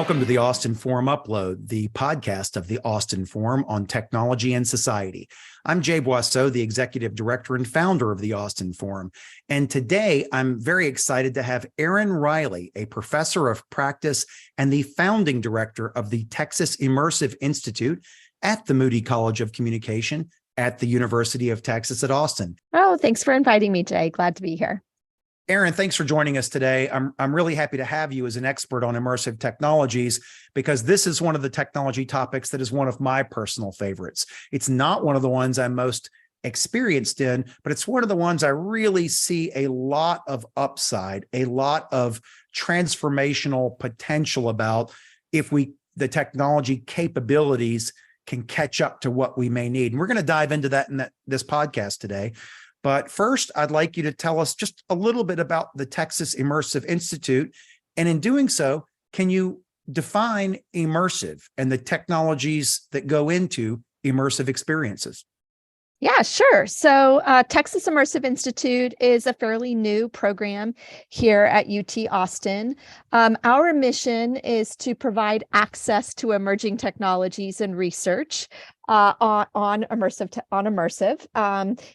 Welcome to the Austin Forum Upload, the podcast of the Austin Forum on technology and society. I'm Jay Boisseau, the executive director and founder of the Austin Forum. And today I'm very excited to have Erin Reilly, a professor of practice and the founding director of the Texas Immersive Institute at the Moody College of Communication at the University of Texas at Austin. Oh, thanks for inviting me, Jay. Glad to be here. Erin, thanks for joining us today. I'm really happy to have you as an expert on immersive technologies because this is one of the technology topics that is one of my personal favorites. It's not one of the ones I'm most experienced in, but it's one of the ones I really see a lot of upside, a lot of transformational potential about if the technology capabilities can catch up to what we may need. And we're going to dive into that in this podcast today. But first, I'd like you to tell us just a little bit about the Texas Immersive Institute. And in doing so, can you define immersive and the technologies that go into immersive experiences? Yeah, sure. So Texas Immersive Institute is a fairly new program here at UT Austin. Our mission is to provide access to emerging technologies and research on immersive.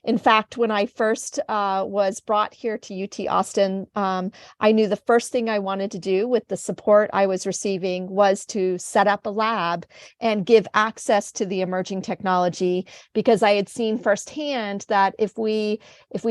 In fact, when I first was brought here to UT Austin, I knew the first thing I wanted to do with the support I was receiving was to set up a lab and give access to the emerging technology, because I had seen firsthand that if we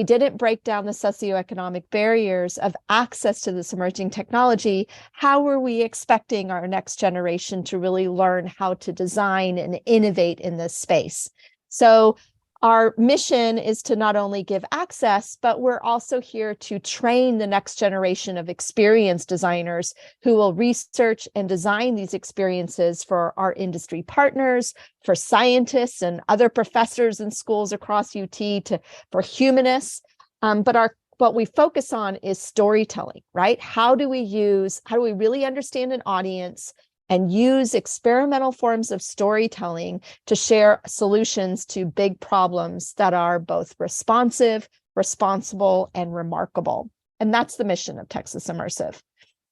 didn't break down the socioeconomic barriers of access to this emerging technology, how were we expecting our next generation to really learn how to design and innovate in this space? So our mission is to not only give access, but we're also here to train the next generation of experienced designers who will research and design these experiences for our industry partners, for scientists and other professors in schools across UT, for humanists. But what we focus on is storytelling, right? How do we really understand an audience and use experimental forms of storytelling to share solutions to big problems that are both responsive, responsible, and remarkable? And that's the mission of Texas Immersive.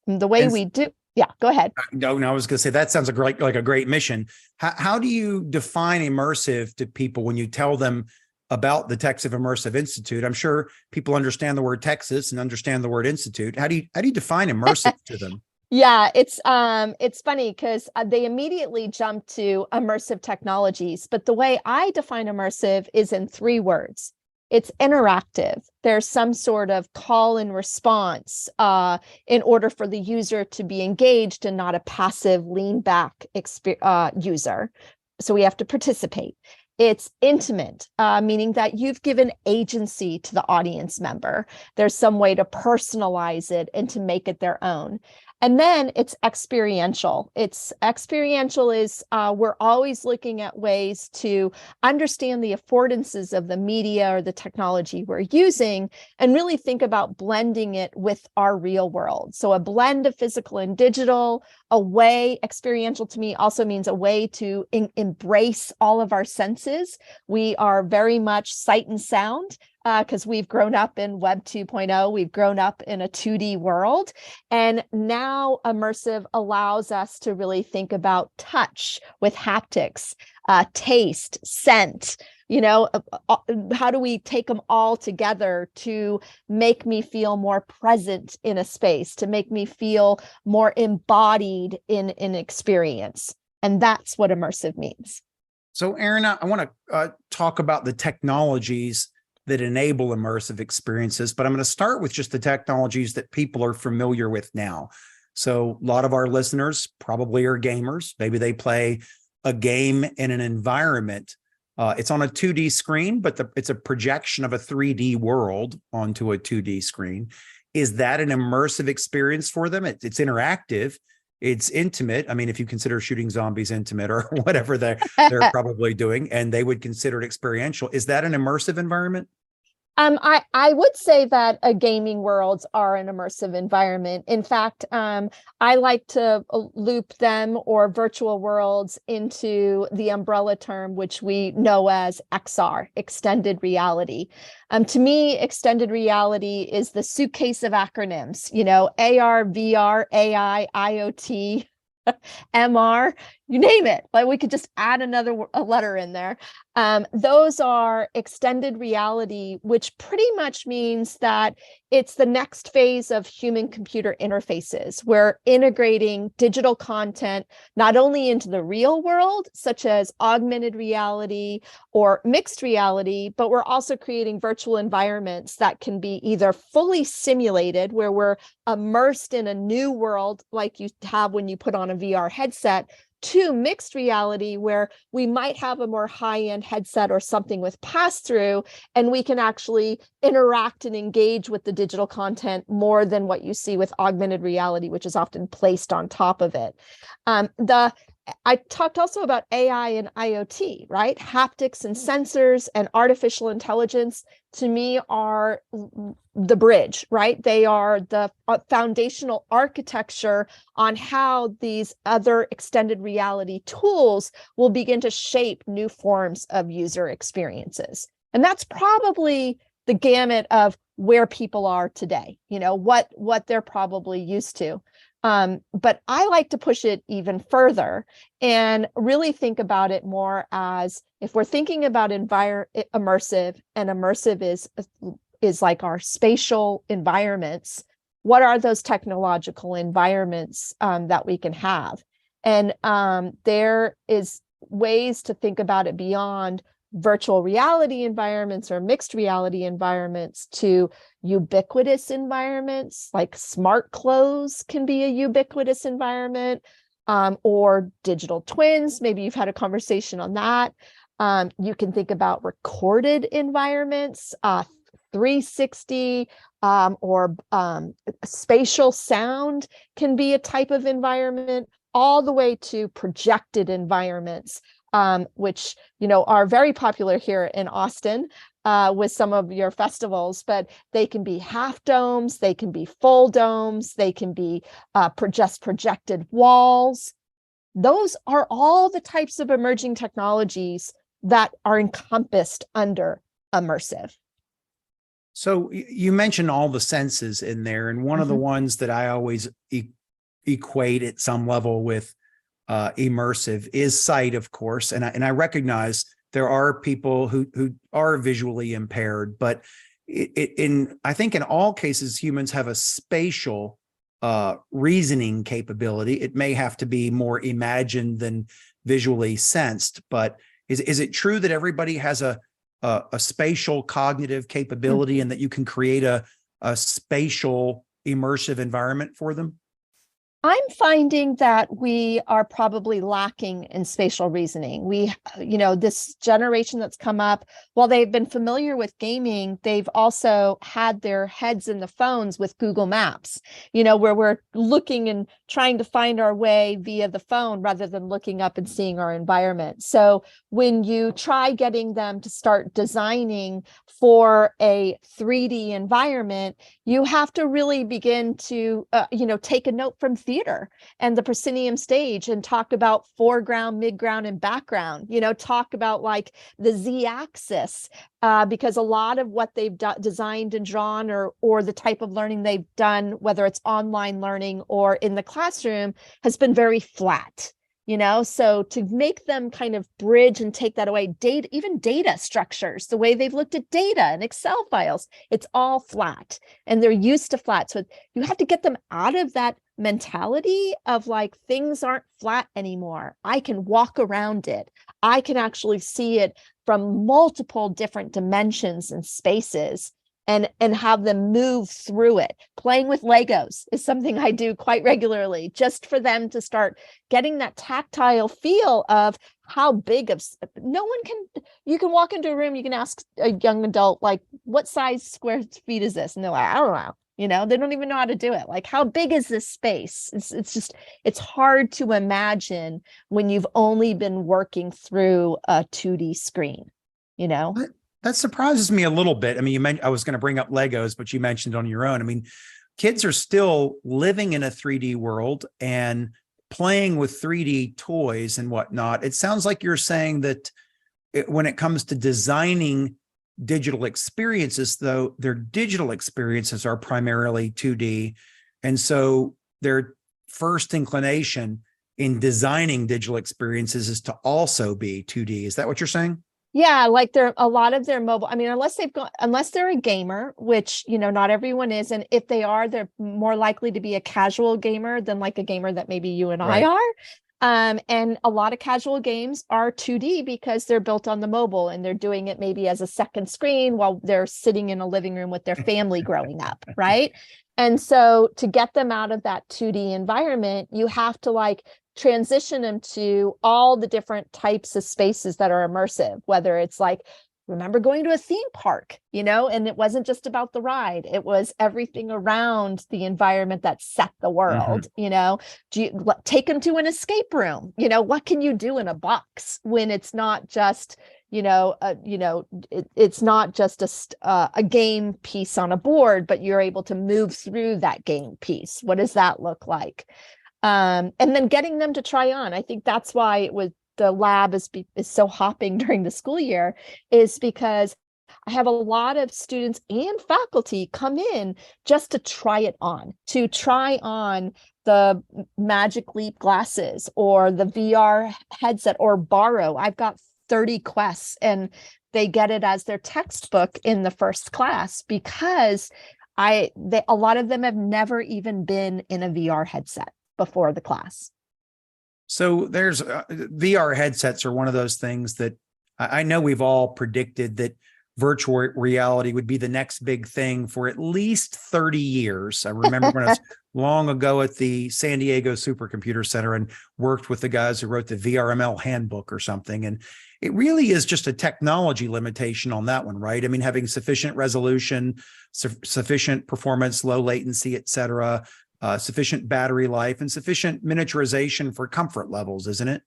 And the way we do, yeah, go ahead. No, I was going to say that sounds like a great mission. How do you define immersive to people when you tell them about the Texas Immersive Institute? I'm sure people understand the word Texas and understand the word institute. How do you define immersive to them? Yeah, it's funny because they immediately jump to immersive technologies, but the way I define immersive is in 3 words. It's interactive. There's some sort of call and response in order for the user to be engaged and not a passive lean back user. So we have to participate. It's intimate, meaning that you've given agency to the audience member. There's some way to personalize it and to make it their own. And then it's experiential. We're always looking at ways to understand the affordances of the media or the technology we're using and really think about blending it with our real world. So a blend of physical and digital, experiential to me also means a way to embrace all of our senses. We are very much sight and sound, because we've grown up in Web 2.0, we've grown up in a 2D world. And now immersive allows us to really think about touch with haptics, taste, scent. How do we take them all together to make me feel more present in a space, to make me feel more embodied in an experience? And that's what immersive means. So, Erin, I want to talk about the technologies that enable immersive experiences, but I'm going to start with just the technologies that people are familiar with now. So a lot of our listeners probably are gamers. Maybe they play a game in an environment. It's on a 2D screen, but it's a projection of a 3D world onto a 2D screen. Is that an immersive experience for them? It's interactive. It's intimate. I mean, if you consider shooting zombies intimate or whatever they're probably doing, and they would consider it experiential. Is that an immersive environment? I would say that gaming worlds are an immersive environment. In fact, I like to loop them or virtual worlds into the umbrella term, which we know as XR, extended reality. To me, extended reality is the suitcase of acronyms, AR, VR, AI, IoT. MR, you name it. Like we could just add a letter in there. Those are extended reality, which pretty much means that it's the next phase of human-computer interfaces. We're integrating digital content not only into the real world, such as augmented reality or mixed reality, but we're also creating virtual environments that can be either fully simulated, where we're immersed in a new world like you have when you put on a VR headset, to mixed reality, where we might have a more high-end headset or something with pass-through, and we can actually interact and engage with the digital content more than what you see with augmented reality, which is often placed on top of it. I talked also about AI and IoT, right? Haptics and sensors and artificial intelligence, to me, are the bridge, right? They are the foundational architecture on how these other extended reality tools will begin to shape new forms of user experiences. And that's probably the gamut of where people are today, what they're probably used to. But I like to push it even further and really think about it more as, if we're thinking about immersive, and immersive is like our spatial environments, what are those technological environments that we can have? And there is ways to think about it beyond virtual reality environments or mixed reality environments to ubiquitous environments, like smart clothes can be a ubiquitous environment, or digital twins. Maybe you've had a conversation on that. You can think about recorded environments, 360, or spatial sound can be a type of environment, all the way to projected environments, which are very popular here in Austin with some of your festivals. But they can be half domes, they can be full domes, they can be just projected walls. Those are all the types of emerging technologies that are encompassed under immersive. So you mentioned all the senses in there, and one of the ones that I always equate at some level with immersive is sight, of course. And I recognize there are people who are visually impaired, but I think in all cases, humans have a spatial reasoning capability. It may have to be more imagined than visually sensed, but is it true that everybody has a spatial cognitive capability and that you can create a spatial immersive environment for them? I'm finding that we are probably lacking in spatial reasoning. This generation that's come up, while they've been familiar with gaming, they've also had their heads in the phones with Google Maps, where we're looking and trying to find our way via the phone rather than looking up and seeing our environment. So when you try getting them to start designing for a 3D environment, you have to really begin to, take a note from theater and the proscenium stage and talk about foreground, midground, and background, talk about like the Z-axis, because a lot of what they've designed and drawn or the type of learning they've done, whether it's online learning or in the classroom, has been very flat. So to make them kind of bridge and take that away, even data structures, the way they've looked at data and Excel files, it's all flat and they're used to flat. So you have to get them out of that mentality of like, things aren't flat anymore. I can walk around it. I can actually see it from multiple different dimensions and spaces. And have them move through it. Playing with Legos is something I do quite regularly, just for them to start getting that tactile feel of how big of, you can walk into a room, you can ask a young adult, like, what size square feet is this? And they're like, I don't know. They don't even know how to do it. Like, how big is this space? It's hard to imagine when you've only been working through a 2D screen, That surprises me a little bit. I mean, I was going to bring up Legos, but you mentioned on your own. I mean, kids are still living in a 3D world and playing with 3D toys and whatnot. It sounds like you're saying that when it comes to designing digital experiences, though, their digital experiences are primarily 2D. And so their first inclination in designing digital experiences is to also be 2D. Is that what you're saying? Yeah, like a lot of their mobile, I mean, unless they're a gamer, which, not everyone is. And if they are, they're more likely to be a casual gamer than like a gamer that maybe you and I Right. are. And a lot of casual games are 2D because they're built on the mobile and they're doing it maybe as a second screen while they're sitting in a living room with their family growing up, right? And so to get them out of that 2D environment, you have to like transition them to all the different types of spaces that are immersive, whether it's like, remember going to a theme park, and it wasn't just about the ride. It was everything around the environment that set the world. Do you take them to an escape room? What can you do in a box when it's not just, it's not just a game piece on a board, but you're able to move through that game piece. What does that look like? And then getting them to try on. I think that's why it was the lab is so hopping during the school year, is because I have a lot of students and faculty come in just to try it on, the Magic Leap glasses or the VR headset or borrow. I've got 30 quests and they get it as their textbook in the first class because a lot of them have never even been in a VR headset before the class. So there's VR headsets are one of those things that I know we've all predicted that virtual reality would be the next big thing for at least 30 years. I remember when I was long ago at the San Diego Supercomputer Center and worked with the guys who wrote the VRML handbook or something. And it really is just a technology limitation on that one, right? I mean, having sufficient resolution, sufficient performance, low latency, et cetera, sufficient battery life and sufficient miniaturization for comfort levels, isn't it?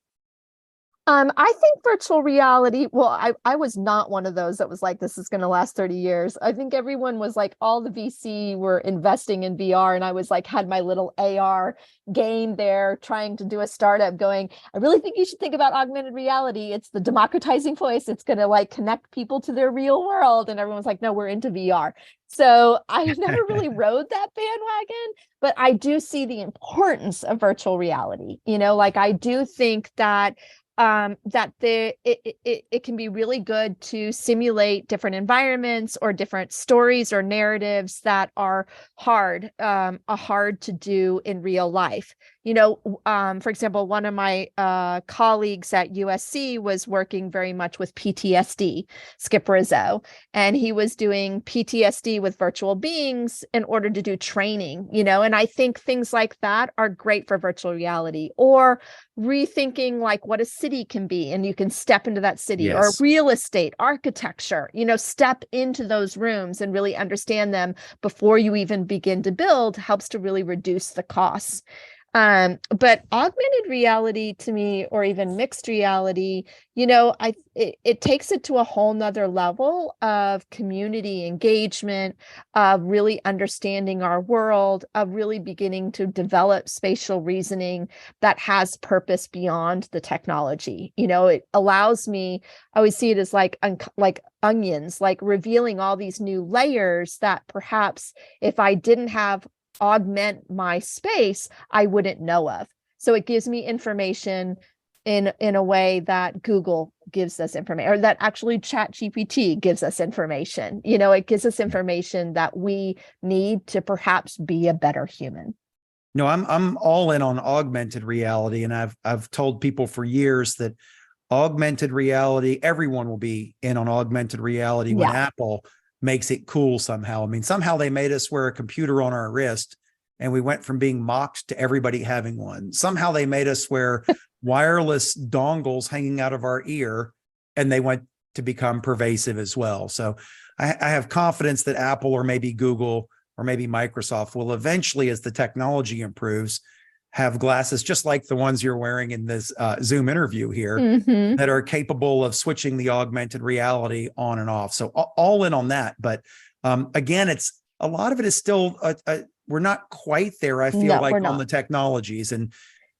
I think virtual reality, well, I was not one of those that was like, this is going to last 30 years. I think everyone was like, all the VC were investing in VR. And I was like, had my little AR game there trying to do a startup going, I really think you should think about augmented reality. It's the democratizing voice. It's going to like connect people to their real world. And everyone's like, no, we're into VR. So I never really rode that bandwagon, but I do see the importance of virtual reality. Like I do think that it can be really good to simulate different environments or different stories or narratives that are hard to do in real life. For example, one of my colleagues at USC was working very much with PTSD, Skip Rizzo, and he was doing PTSD with virtual beings in order to do training, and I think things like that are great for virtual reality, or rethinking like what a city can be, and you can step into that city. Yes. Or real estate, architecture, step into those rooms and really understand them before you even begin to build, helps to really reduce the costs. But augmented reality to me, or even mixed reality, it takes it to a whole nother level of community engagement, of really understanding our world, of really beginning to develop spatial reasoning that has purpose beyond the technology. It allows me, I always see it as like onions, like revealing all these new layers that perhaps if I didn't have augment my space, I wouldn't know of. So it gives me information in a way that Google gives us information, or that actually ChatGPT gives us information. It gives us information that we need to perhaps be a better human. No, I'm all in on augmented reality, and I've told people for years that augmented reality, everyone will be in on augmented reality when Apple makes it cool somehow. I mean, somehow they made us wear a computer on our wrist and we went from being mocked to everybody having one. Somehow they made us wear wireless dongles hanging out of our ear and they went to become pervasive as well. So I have confidence that Apple or maybe Google or maybe Microsoft will eventually, as the technology improves, have glasses just like the ones you're wearing in this Zoom interview here that are capable of switching the augmented reality on and off. So all in on that. But again, it's a lot of it is still, we're not quite there, I feel like, on the technologies. And,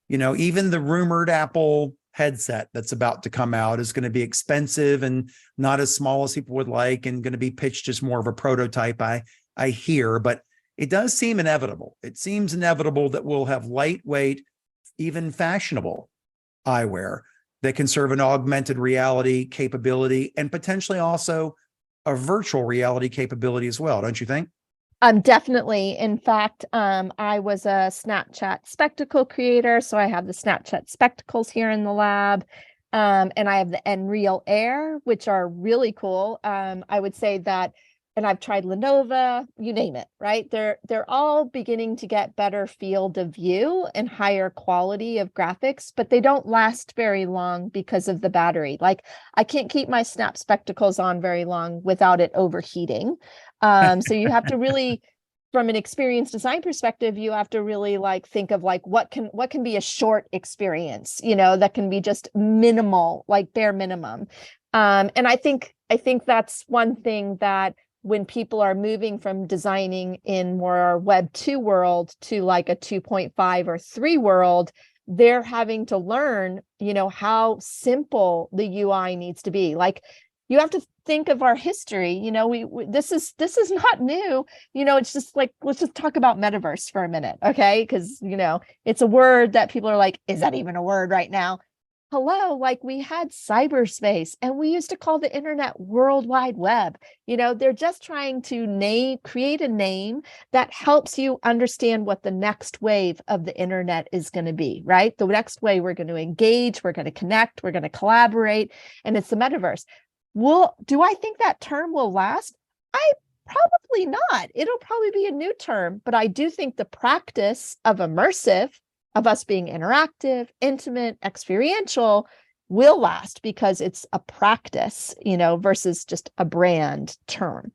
even the rumored Apple headset that's about to come out is going to be expensive and not as small as people would like, and going to be pitched as more of a prototype, I hear. But it does seem inevitable. It seems inevitable that we'll have lightweight even fashionable eyewear that can serve an augmented reality capability and potentially also a virtual reality capability as well, don't you think? Definitely. In fact, I was a Snapchat spectacle creator, so I have the Snapchat spectacles here in the lab. And I have the Nreal Air, which are really cool. I would say that, and I've tried Lenovo, you name it, right? They're all beginning to get better field of view and higher quality of graphics, but they don't last very long because of the battery. Like, I can't keep my Snap spectacles on very long without it overheating. So you have to really, from an experience design perspective, you have to really like think of like what can be a short experience, that can be just minimal, like bare minimum. And I think that's one thing that when people are moving from designing in more Web 2 world to like a 2.5 or 3 world, they're having to learn, how simple the UI needs to be. Like, you have to think of our history. This is not new. It's just like, let's just talk about metaverse for a minute, okay? Because it's a word that people are like, is that even a word right now? Hello, like, we had cyberspace and we used to call the internet World Wide Web. They're just trying to create a name that helps you understand what the next wave of the internet is going to be, right? The next way we're going to engage, we're going to connect, we're going to collaborate, and it's the metaverse. Do I think that term will last? Probably not. It'll probably be a new term, but I do think the practice of immersive, of us being interactive, intimate, experiential, will last because it's a practice, versus just a brand term.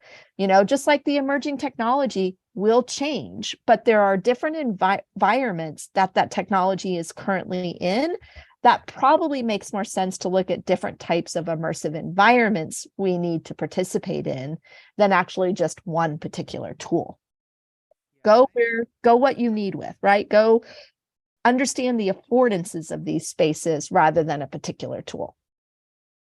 Just like the emerging technology will change, but there are different environments that technology is currently in. That probably makes more sense to look at different types of immersive environments we need to participate in than actually just one particular tool. Go what you need with, right? Go understand the affordances of these spaces rather than a particular tool.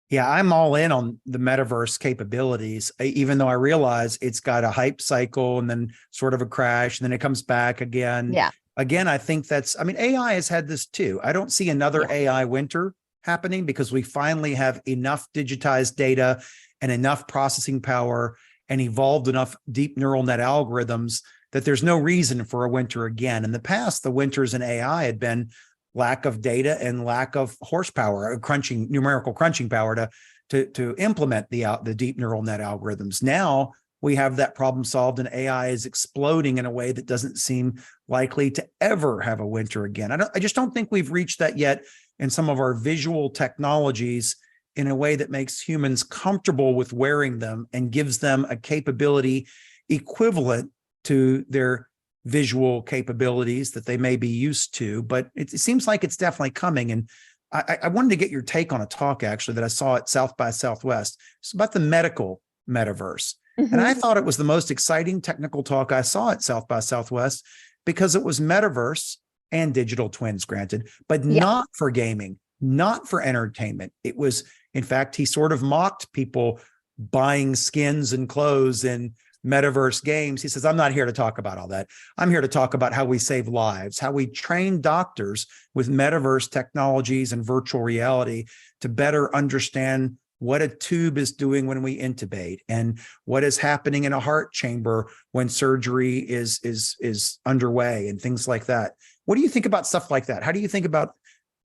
Yeah, I'm all in on the metaverse capabilities, even though I realize it's got a hype cycle and then sort of a crash, and then it comes back again. Yeah. Again, I think AI has had this too. I don't see another AI winter happening because we finally have enough digitized data and enough processing power and evolved enough deep neural net algorithms that there's no reason for a winter again. In the past, the winters in AI had been lack of data and lack of horsepower, numerical crunching power to implement the deep neural net algorithms. Now we have that problem solved, and AI is exploding in a way that doesn't seem likely to ever have a winter again. I just don't think we've reached that yet in some of our visual technologies in a way that makes humans comfortable with wearing them and gives them a capability equivalent to their visual capabilities that they may be used to. But it seems like it's definitely coming. And I wanted to get your take on a talk actually that I saw at South by Southwest. It's about the medical metaverse. Mm-hmm. And I thought it was the most exciting technical talk I saw at South by Southwest because it was metaverse and digital twins, granted, but not for gaming, not for entertainment. It was, in fact, he sort of mocked people buying skins and clothes in metaverse games. He says, I'm not here to talk about all that. I'm here to talk about how we save lives, how we train doctors with metaverse technologies and virtual reality to better understand what a tube is doing when we intubate and what is happening in a heart chamber when surgery is underway and things like that. What do you think about stuff like that? How do you think about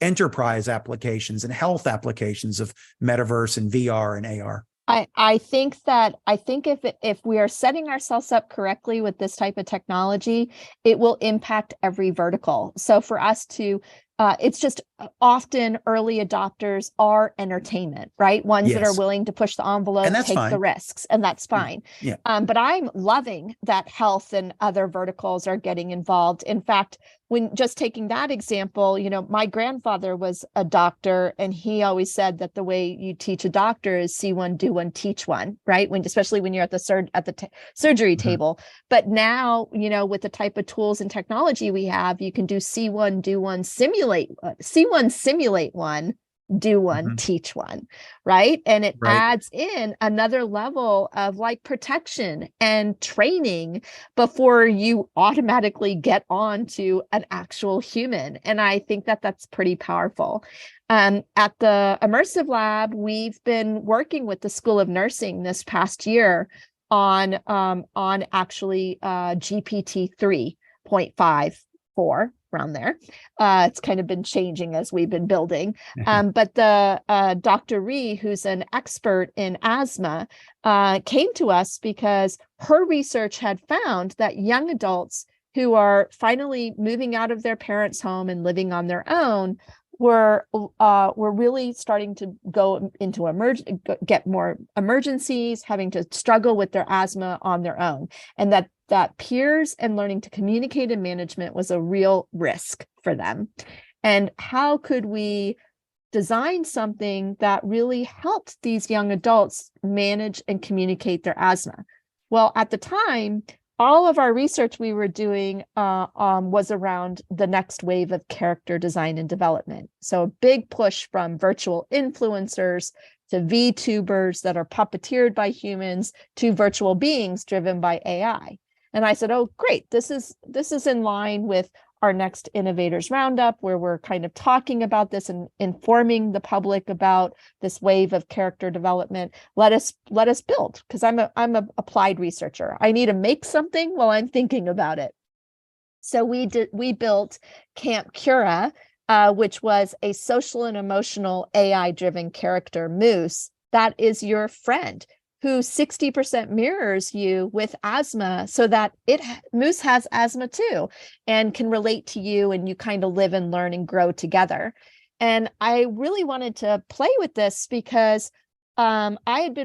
enterprise applications and health applications of metaverse and VR and AR? I think if we are setting ourselves up correctly with this type of technology, it will impact every vertical. So for us to it's just often early adopters are entertainment, right? Ones that are willing to push the envelope, take the risks, and that's fine. Yeah. But I'm loving that health and other verticals are getting involved. In fact, when just taking that example, my grandfather was a doctor, and he always said that the way you teach a doctor is see one, do one, teach one, right? Especially when you're at the surgery table. But now, with the type of tools and technology we have, you can do see one, do one, simulate one, do one, Mhm. teach one, right? And it Right. adds in another level of like protection and training before you automatically get on to an actual human. And I think that that's pretty powerful. At the Immersive Lab, we've been working with the School of Nursing this past year on actually GPT 3.54, around there. It's kind of been changing as we've been building. But the Dr. Ree, who's an expert in asthma, came to us because her research had found that young adults who are finally moving out of their parents' home and living on their own were really starting to go into get more emergencies, having to struggle with their asthma on their own, and that peers and learning to communicate and management was a real risk for them. And how could we design something that really helped these young adults manage and communicate their asthma? Well, at the time, all of our research we were doing was around the next wave of character design and development. So a big push from virtual influencers to VTubers that are puppeteered by humans to virtual beings driven by AI. And I said, oh, great, this is in line with our next Innovators Roundup, where we're kind of talking about this and informing the public about this wave of character development. Let us build, because I'm a applied researcher. I need to make something while I'm thinking about it. So we built Camp Cura, which was a social and emotional AI-driven character moose that is your friend, who 60% mirrors you with asthma, so that Moose has asthma too and can relate to you, and you kind of live and learn and grow together. And I really wanted to play with this because I've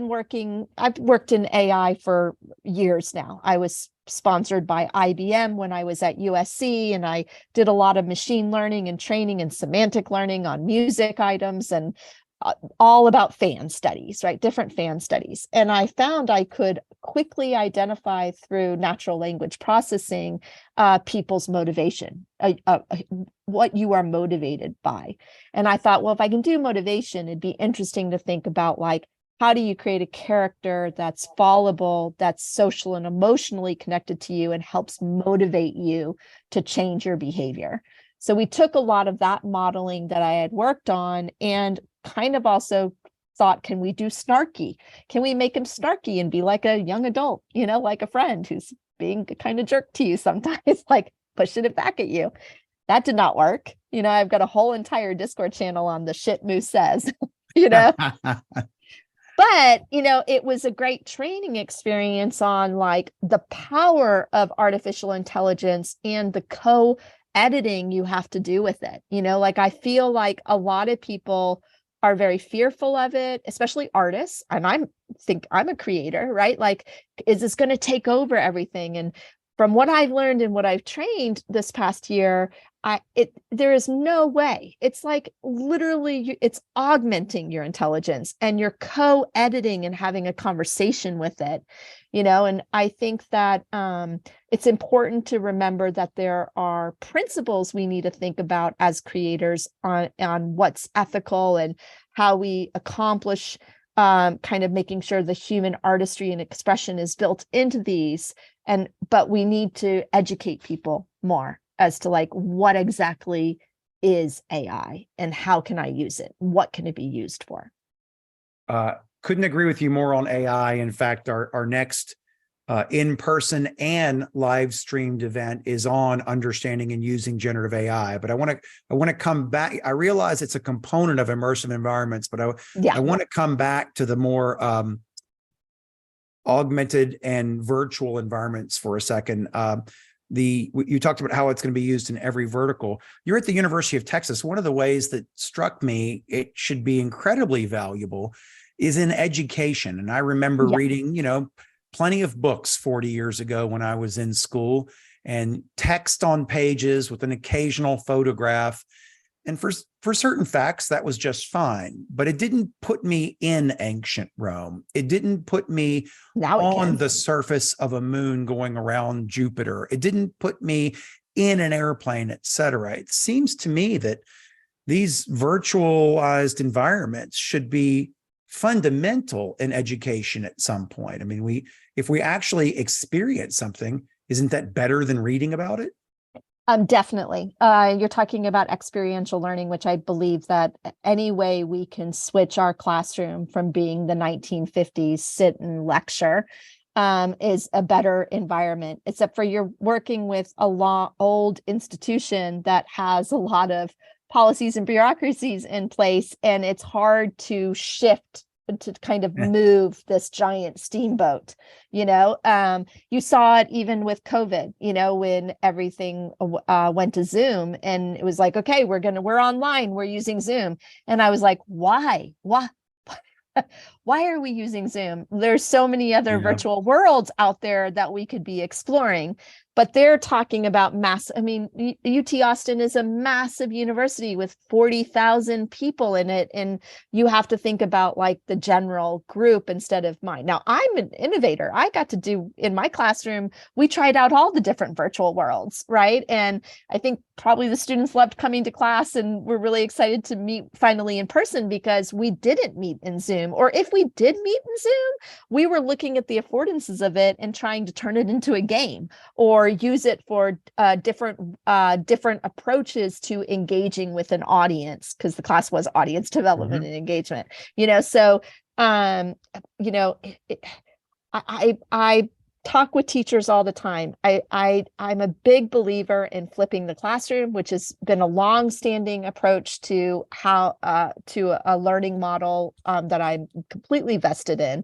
worked in AI for years now. I was sponsored by IBM when I was at USC, and I did a lot of machine learning and training and semantic learning on music items, and all about fan studies, right? Different fan studies. And I found I could quickly identify through natural language processing people's motivation, what you are motivated by. And I thought, well, if I can do motivation, it'd be interesting to think about, like, how do you create a character that's followable, that's social and emotionally connected to you and helps motivate you to change your behavior? So we took a lot of that modeling that I had worked on and kind of also thought, can we do snarky? Can we make him snarky and be like a young adult, like a friend who's being kind of jerk to you sometimes, like pushing it back at you? That did not work. I've got a whole entire Discord channel on the shit Moose says, But, it was a great training experience on like the power of artificial intelligence and the co-editing you have to do with it. Like I feel like a lot of people are very fearful of it, especially artists. And I'm a creator, right? Like, is this going to take over everything? And from what I've learned and what I've trained this past year, there is no way. It's like literally it's augmenting your intelligence, and you're co-editing and having a conversation with it, and I think that it's important to remember that there are principles we need to think about as creators on what's ethical and how we accomplish kind of making sure the human artistry and expression is built into these. But we need to educate people more as to like what exactly is AI and how can I use it? What can it be used for? Couldn't agree with you more on AI. In fact, our next in-person and live streamed event is on understanding and using generative AI. But I want to come back. I realize it's a component of immersive environments, but I want to come back to the more augmented and virtual environments for a second. You talked about how it's going to be used in every vertical. You're at the University of Texas. One of the ways that struck me it should be incredibly valuable is in education. And I remember reading, plenty of books 40 years ago when I was in school, and text on pages with an occasional photograph. And for certain facts, that was just fine, but it didn't put me in ancient Rome. It didn't put me on the surface of a moon going around Jupiter. It didn't put me in an airplane, et cetera. It seems to me that these virtualized environments should be fundamental in education at some point. I mean, if we actually experience something, isn't that better than reading about it? Definitely. You're talking about experiential learning, which I believe that any way we can switch our classroom from being the 1950s sit and lecture is a better environment, except for you're working with a old institution that has a lot of policies and bureaucracies in place, and it's hard to shift to kind of move this giant steamboat. You saw it even with COVID, when everything went to Zoom, and it was like, okay, we're online, we're using Zoom. And I was like, why are we using Zoom? There's so many other virtual worlds out there that we could be exploring, but they're talking about UT Austin is a massive university with 40,000 people in it. And you have to think about like the general group instead of mine. Now, I'm an innovator. I got to do in my classroom, we tried out all the different virtual worlds, right? And I think probably the students loved coming to class and we're really excited to meet finally in person, because we didn't meet in Zoom. Or if we did meet in Zoom, we were looking at the affordances of it and trying to turn it into a game or use it for different approaches to engaging with an audience, because the class was audience development and engagement. I talk with teachers all the time. I'm a big believer in flipping the classroom, which has been a long-standing approach to how to a learning model that I'm completely vested in.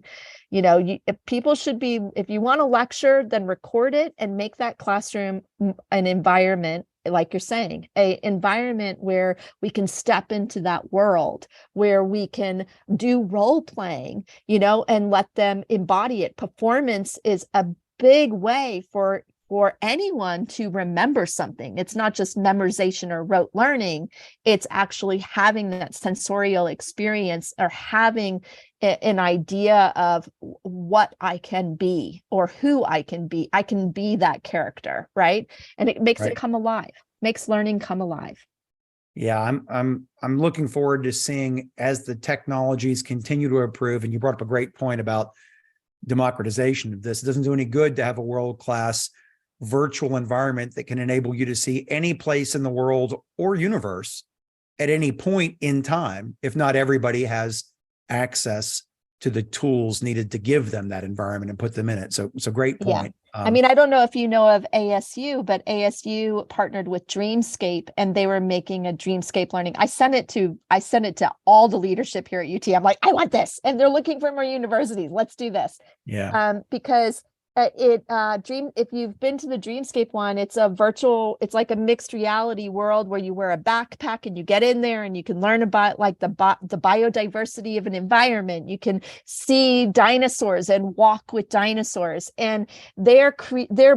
If people should be, if you want to lecture, then record it and make that classroom an environment, like you're saying, an environment where we can step into that world, where we can do role playing, and let them embody it. Performance is a big way for anyone to remember something. It's not just memorization or rote learning. It's actually having that sensorial experience or having an idea of what I can be or who I can be. I can be that character, right? And it makes it come alive, makes learning come alive. Yeah, I'm looking forward to seeing as the technologies continue to improve. And you brought up a great point about democratization of this. It doesn't do any good to have a world-class virtual environment that can enable you to see any place in the world or universe at any point in time, if not everybody has access to the tools needed to give them that environment and put them in it. So great point. I don't know if you know of ASU, but ASU partnered with Dreamscape and they were making a Dreamscape learning. I sent it to all the leadership here at UT. I'm like, I want this. And they're looking for more universities. Let's do this. Yeah. Because if you've been to the Dreamscape one, it's like a mixed reality world where you wear a backpack and you get in there and you can learn about like the biodiversity of an environment. You can see dinosaurs and walk with dinosaurs, and they're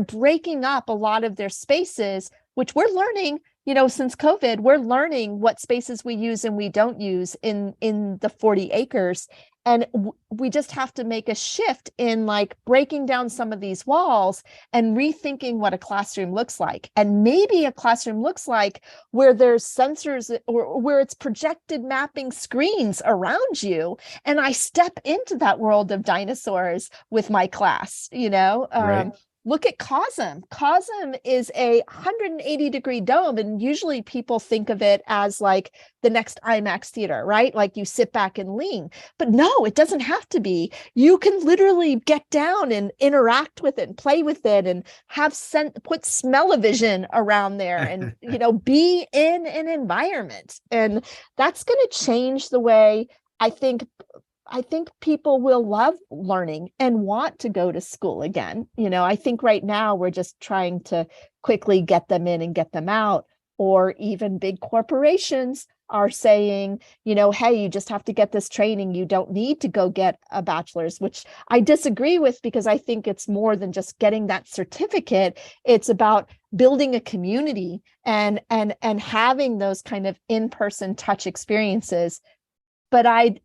breaking up a lot of their spaces, which we're learning. Since COVID, we're learning what spaces we use and we don't use in the 40 acres. And we just have to make a shift in like breaking down some of these walls and rethinking what a classroom looks like. And maybe a classroom looks like where there's sensors or where it's projected mapping screens around you. And I step into that world of dinosaurs with my class, Right. Look at COSM. COSM is a 180-degree dome, and usually people think of it as like the next IMAX theater, right? Like you sit back and lean. But no, it doesn't have to be. You can literally get down and interact with it and play with it and put smell-o-vision around there and, be in an environment. And that's going to change the way I think people will love learning and want to go to school again. I think right now we're just trying to quickly get them in and get them out, or even big corporations are saying, hey, you just have to get this training. You don't need to go get a bachelor's, which I disagree with, because I think it's more than just getting that certificate. It's about building a community and having those kind of in-person touch experiences but I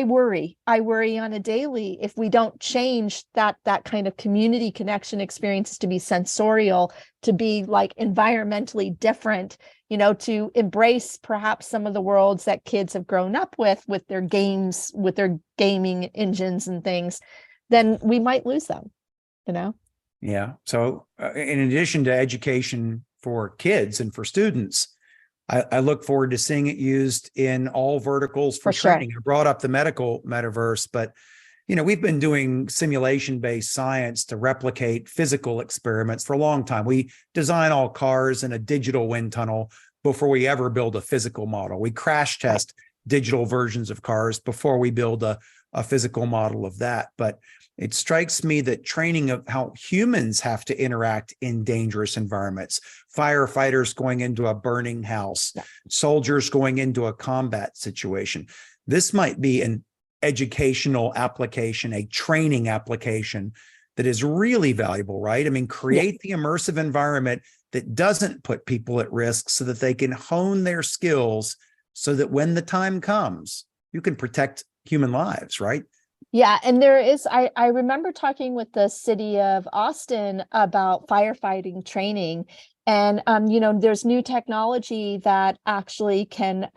worry on a daily if we don't change that kind of community connection experiences to be sensorial, to be like environmentally different, to embrace perhaps some of the worlds that kids have grown up with their games, with their gaming engines and things, then we might lose them, Yeah. So in addition to education for kids and for students, I look forward to seeing it used in all verticals for training. Sure. I brought up the medical metaverse, but we've been doing simulation-based science to replicate physical experiments for a long time. We design all cars in a digital wind tunnel before we ever build a physical model. We crash test digital versions of cars before we build a physical model of that. But it strikes me that training of how humans have to interact in dangerous environments, firefighters going into a burning house, soldiers going into a combat situation, this might be an educational application, a training application that is really valuable, right? I mean, create the immersive environment that doesn't put people at risk so that they can hone their skills so that when the time comes, you can protect human lives, right? Yeah, and there is, I remember talking with the city of Austin about firefighting training. And, there's new technology that actually can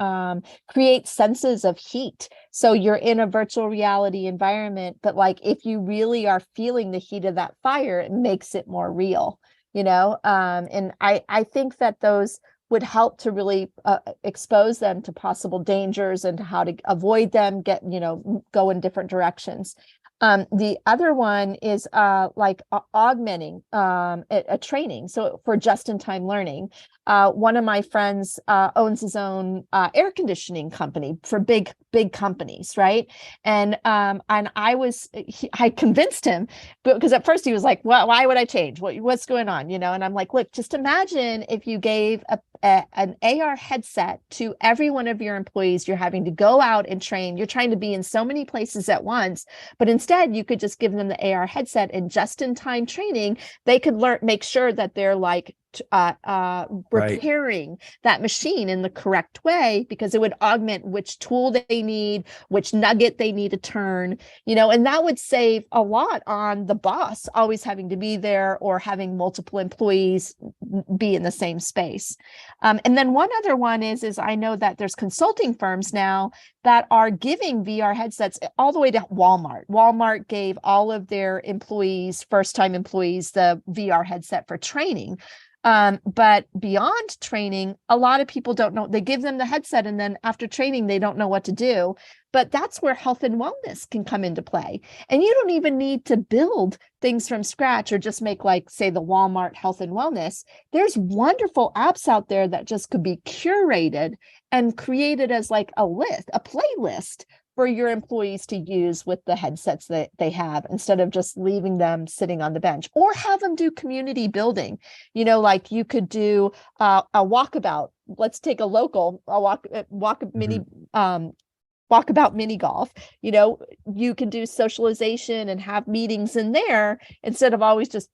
create senses of heat. So you're in a virtual reality environment, but like if you really are feeling the heat of that fire, it makes it more real, and I think that those would help to really expose them to possible dangers and to how to avoid them, go in different directions. The other one is augmenting a training. So for just-in-time learning, one of my friends owns his own air conditioning company for big companies, right? And I convinced him, because at first he was like, "Well, why would I change? What's going on?" And I'm like, "Look, just imagine if you gave an AR headset to every one of your employees. You're having to go out and train. You're trying to be in so many places at once, but instead you could just give them the AR headset, and just-in-time training, they could make sure that they're like repairing that machine in the correct way, because it would augment which tool they need, which nugget they need to turn, and that would save a lot on the boss always having to be there or having multiple employees be in the same space. And then one other one is I know that there's consulting firms now that are giving VR headsets all the way to Walmart. Walmart gave all of their employees, first-time employees, the VR headset for training. But beyond training, a lot of people don't know. They give them the headset, and then after training, they don't know what to do. But that's where health and wellness can come into play. And you don't even need to build things from scratch or just make, like, say, the Walmart health and wellness. There's wonderful apps out there that just could be curated and created as like a playlist for your employees to use with the headsets that they have, instead of just leaving them sitting on the bench, or have them do community building. Like you could do a walkabout. Let's take a walkabout mini golf. You can do socialization and have meetings in there, instead of always just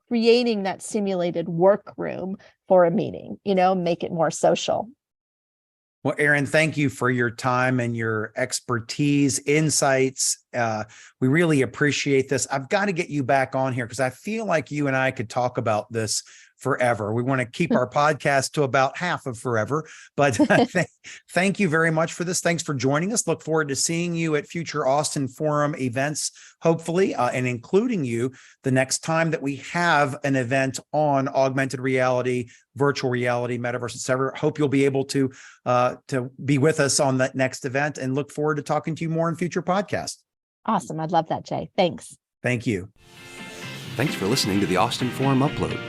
creating that simulated workroom for a meeting, make it more social. Well, Erin, thank you for your time and your expertise, insights. We really appreciate this. I've got to get you back on here because I feel like you and I could talk about this forever. We want to keep our podcast to about half of forever, but thank you very much for this. Thanks for joining us. Look forward to seeing you at future Austin Forum events, hopefully, and including you the next time that we have an event on augmented reality, virtual reality, metaverse, etc. Hope you'll be able to be with us on that next event, and look forward to talking to you more in future podcasts. Awesome. I'd love that, Jay. Thanks. Thank you. Thanks for listening to the Austin Forum Upload.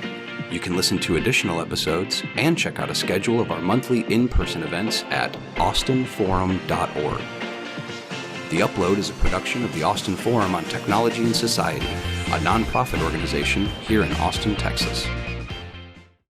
You can listen to additional episodes and check out a schedule of our monthly in-person events at austinforum.org. The Upload is a production of the Austin Forum on Technology and Society, a nonprofit organization here in Austin, Texas.